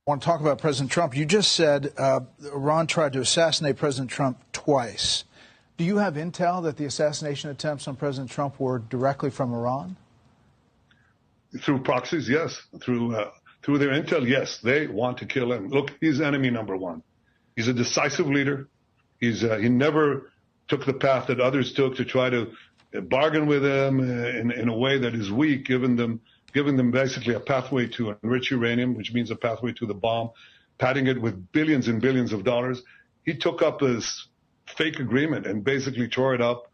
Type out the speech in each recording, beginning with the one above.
I want to talk about President Trump. You just said Iran tried to assassinate President Trump twice. Do you have intel that the assassination attempts on President Trump were directly from Iran? Through proxies, yes. Through their intel, yes. They want to kill him. Look, he's enemy number one. He's a decisive leader. He never took the path that others took to try to bargain with him in a way that is weak, giving them basically a pathway to enrich uranium, which means a pathway to the bomb, padding it with billions and billions of dollars. He took up this fake agreement and basically tore it up.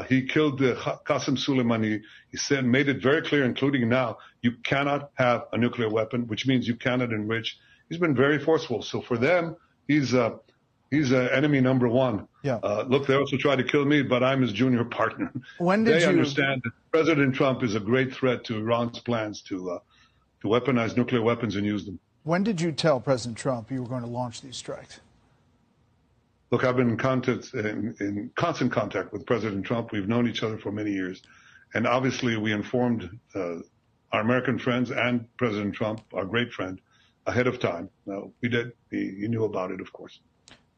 He killed Qasem Soleimani. He made it very clear, including now, you cannot have a nuclear weapon, which means you cannot enrich. He's been very forceful. So for them, he's enemy number one. Yeah. Look, they also tried to kill me, but I'm his junior partner. They understand that President Trump is a great threat to Iran's plans to weaponize nuclear weapons and use them. When did you tell President Trump you were going to launch these strikes? Look, I've been in constant contact with President Trump. We've known each other for many years. And obviously, we informed our American friends and President Trump, our great friend, ahead of time. We did. He knew about it, of course.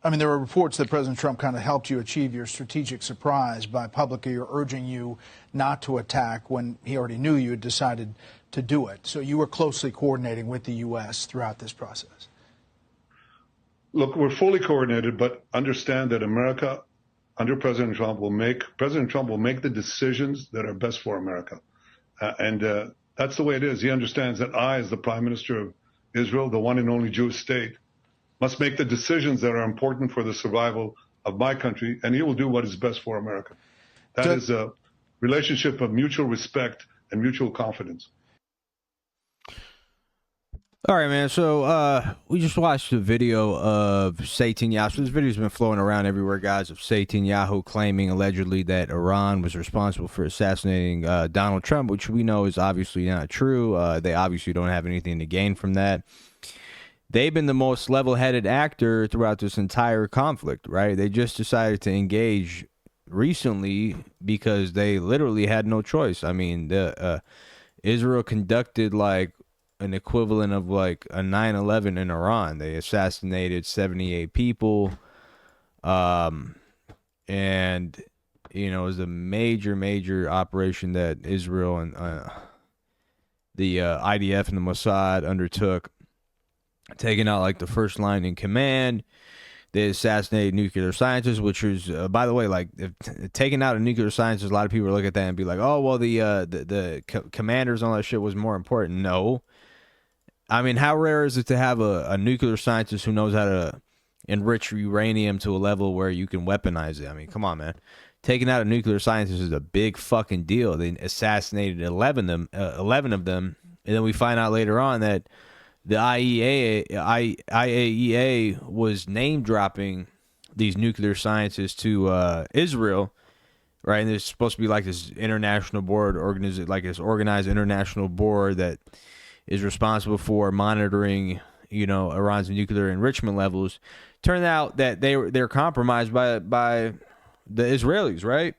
I mean, there were reports that President Trump kind of helped you achieve your strategic surprise by publicly urging you not to attack when he already knew you had decided to do it. So you were closely coordinating with the U.S. throughout this process. Look, we're fully coordinated, but understand that America, under President Trump, will make the decisions that are best for America. And that's the way it is. He understands that I, as the Prime Minister of Israel, the one and only Jewish state, must make the decisions that are important for the survival of my country, and he will do what is best for America. That is a relationship of mutual respect and mutual confidence. All right, man. So we just watched a video of Netanyahu. So this video's been flowing around everywhere, guys, of Netanyahu claiming allegedly that Iran was responsible for assassinating Donald Trump, which we know is obviously not true. They obviously don't have anything to gain from that. They've been the most level-headed actor throughout this entire conflict, right? They just decided to engage recently because they literally had no choice. I mean, Israel conducted like an equivalent of like a 9/11 in Iran. They assassinated 78 people, and you know, it was a major operation that Israel and the IDF and the Mossad undertook, taking out like the first line in command. They assassinated nuclear scientists, which was, by the way, like taking out a nuclear scientist. A lot of people look at that and be like, "Oh, well, the commanders and all that shit was more important." No, I mean, how rare is it to have a nuclear scientist who knows how to enrich uranium to a level where you can weaponize it? I mean, come on, man. Taking out a nuclear scientist is a big fucking deal. They assassinated 11 of them, and then we find out later on that the IAEA was name dropping these nuclear scientists to Israel, right? And there's supposed to be like this international board, organized international board that is responsible for monitoring, you know, Iran's nuclear enrichment levels. Turned out that they're compromised by the Israelis, right?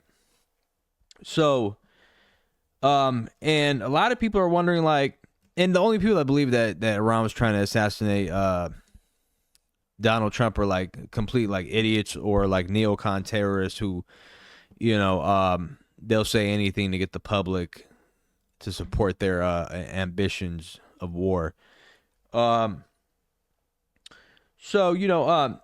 So, and a lot of people are wondering, like, and the only people that believe that Iran was trying to assassinate Donald Trump are like complete like idiots or like neocon terrorists who, you know, they'll say anything to get the public to support their ambitions of war. So, you know,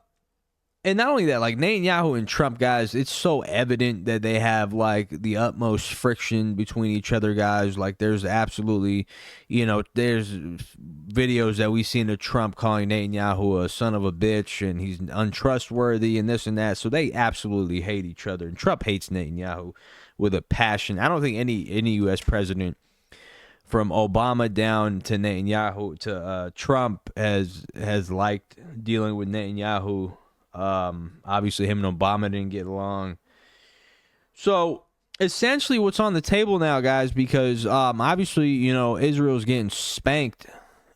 and not only that, like Netanyahu and Trump, guys, it's so evident that they have like the utmost friction between each other, guys. Like there's absolutely, you know, there's videos that we've seen of Trump calling Netanyahu a son of a bitch and he's untrustworthy and this and that. So they absolutely hate each other. And Trump hates Netanyahu with a passion. I don't think any U.S. president from Obama down to Netanyahu to Trump has liked dealing with Netanyahu. Obviously him and Obama didn't get along. So essentially what's on the table now, guys, because obviously, you know, Israel's getting spanked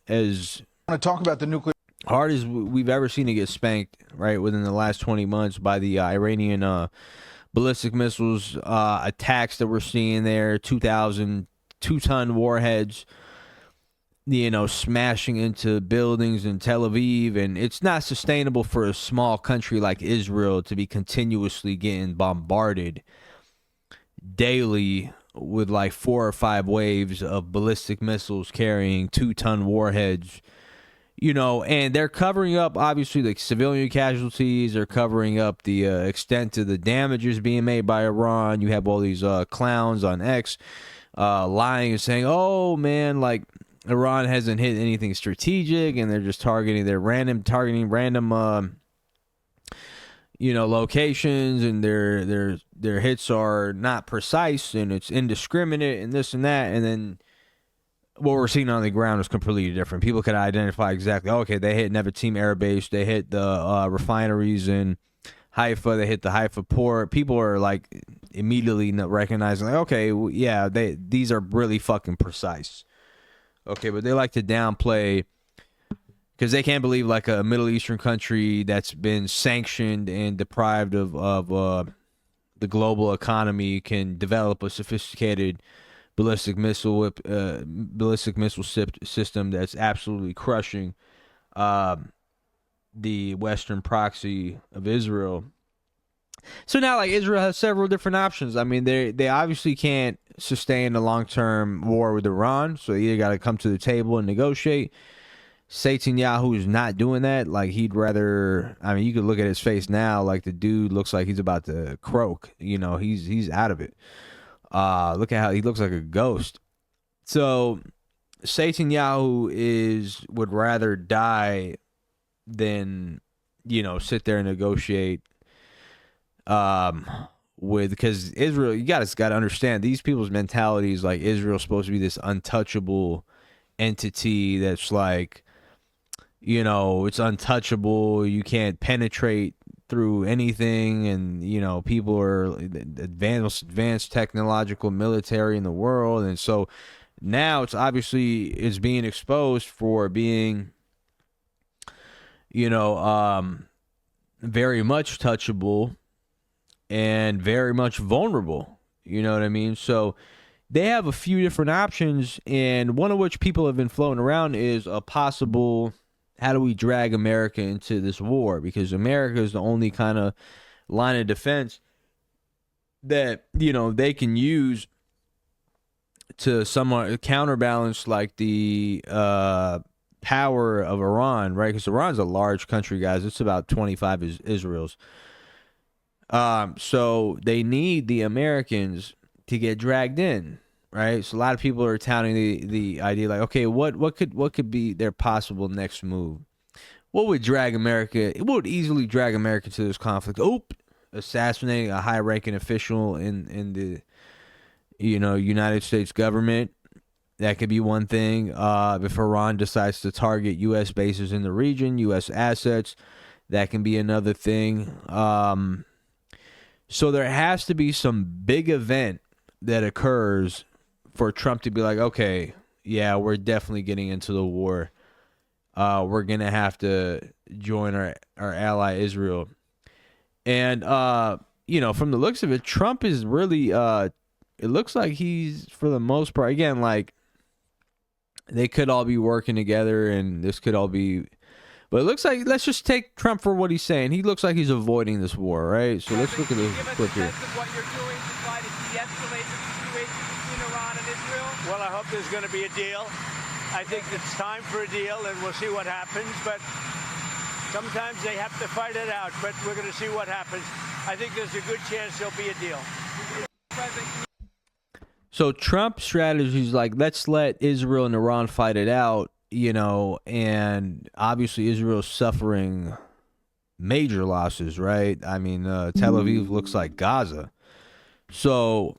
as I want to talk about the nuclear hard as we've ever seen it get spanked, right, within the last 20 months by the Iranian ballistic missiles attacks that we're seeing there, 2,000 2-ton warheads. smashing into buildings in Tel Aviv, and it's not sustainable for a small country like Israel to be continuously getting bombarded daily with like 4 or 5 waves of ballistic missiles carrying 2-ton warheads, and they're covering up, obviously, like civilian casualties. They're covering up the extent of the damages being made by Iran. You have all these clowns on X lying and saying, oh, man, like Iran hasn't hit anything strategic, and they're just targeting random locations, and their hits are not precise, and it's indiscriminate, and this and that. And then what we're seeing on the ground is completely different. People could identify exactly, okay, they hit Nevatim Air Base, they hit the refineries in Haifa, they hit the Haifa port. People are like immediately recognizing, like, okay, yeah, these are really fucking precise. Okay, but they like to downplay because they can't believe like a Middle Eastern country that's been sanctioned and deprived of the global economy can develop a sophisticated ballistic missile system that's absolutely crushing the Western proxy of Israel. So now, like, Israel has several different options. I mean, they obviously can't sustain a long-term war with Iran, so they either got to come to the table and negotiate. Netanyahu is not doing that. Like, he'd rather, I mean, you could look at his face now, like the dude looks like he's about to croak. He's out of it. Look at how he looks like a ghost. So Netanyahu would rather die than, sit there and negotiate because Israel, you got to understand, these people's mentality is like Israel's supposed to be this untouchable entity that's like, it's untouchable. You can't penetrate through anything, and people are advanced technological military in the world, and so now it's being exposed for being very much touchable and very much vulnerable. You know what I mean? So they have a few different options, and one of which people have been floating around is a possible, how do we drag America into this war? Because America is the only kind of line of defense that, they can use to somewhat counterbalance like the power of Iran, right? Because Iran's a large country, guys. It's about 25 is Israel's. So they need the Americans to get dragged in, right? So a lot of people are touting the idea like, okay, what could be their possible next move? What would drag America? It would easily drag America to this conflict. Assassinating a high-ranking official in the United States government. That could be one thing. If Iran decides to target U.S. bases in the region, U.S. assets, that can be another thing. So there has to be some big event that occurs for Trump to be like, okay, yeah, we're definitely getting into the war. We're going to have to join our ally Israel. And, from the looks of it, Trump is really, it looks like he's, for the most part, again, like, they could all be working together, and this could all be, but it looks like, let's just take Trump for what he's saying. He looks like he's avoiding this war, right? So let's look at this clip here. What you're doing to try to de-escalate the situation between Iran and Israel? Well, I hope there's going to be a deal. I think it's time for a deal, and we'll see what happens. But sometimes they have to fight it out, but we're going to see what happens. I think there's a good chance there'll be a deal. So Trump's strategy is like, let's let Israel and Iran fight it out, and obviously Israel's suffering major losses, right? I mean, Tel Aviv looks like Gaza. So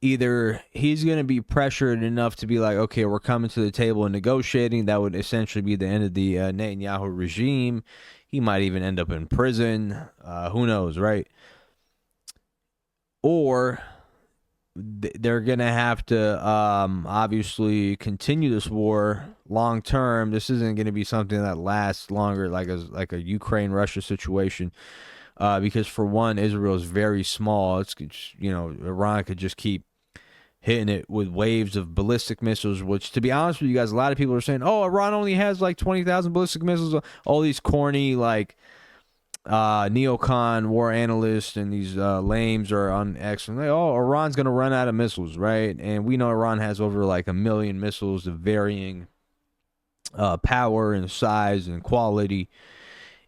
either he's going to be pressured enough to be like, okay, we're coming to the table and negotiating. That would essentially be the end of the Netanyahu regime. He might even end up in prison. Who knows, right? Or they're going to have to obviously continue this war long term. This isn't going to be something that lasts longer, like a Ukraine-Russia situation, because for one, Israel is very small. Iran could just keep hitting it with waves of ballistic missiles, which, to be honest with you guys, a lot of people are saying, oh, Iran only has like 20,000 ballistic missiles. All these corny, like, neocon war analysts and these lames are on X, and oh, Iran's going to run out of missiles, right? And we know Iran has over like 1 million missiles of varying power and size and quality.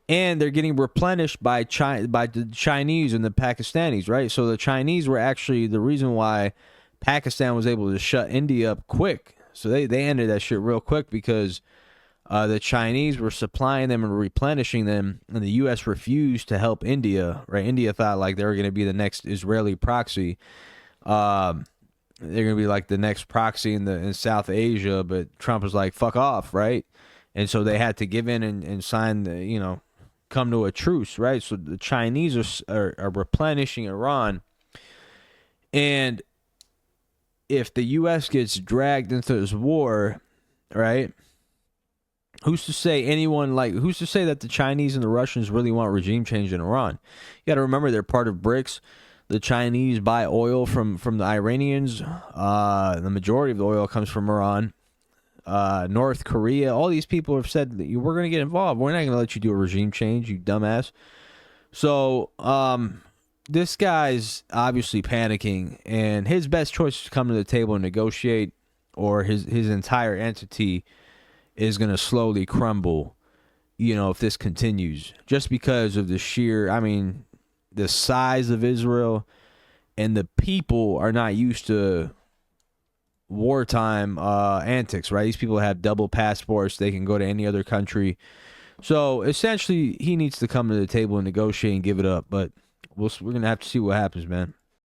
And they're getting replenished by the Chinese and the Pakistanis, right? So the Chinese were actually the reason why Pakistan was able to shut India up quick. So they ended that shit real quick because the Chinese were supplying them and replenishing them, and the U.S. refused to help India, right? India thought like they were going to be the next Israeli proxy. They're going to be like the next proxy in South Asia, but Trump was like, fuck off, right? And so they had to give in and sign the, come to a truce, right? So the Chinese are replenishing Iran. And if the U.S. gets dragged into this war, right, who's to say who's to say that the Chinese and the Russians really want regime change in Iran? You got to remember they're part of BRICS. The Chinese buy oil from the Iranians. The majority of the oil comes from Iran. North Korea, all these people have said that we're going to get involved. We're not going to let you do a regime change, you dumbass. So this guy's obviously panicking, and his best choice is to come to the table and negotiate, or his entire entity is going to slowly crumble, if this continues. Just because of the the size of Israel, and the people are not used to wartime antics, right? These people have double passports. They can go to any other country. So essentially, he needs to come to the table and negotiate and give it up. But we're going to have to see what happens, man.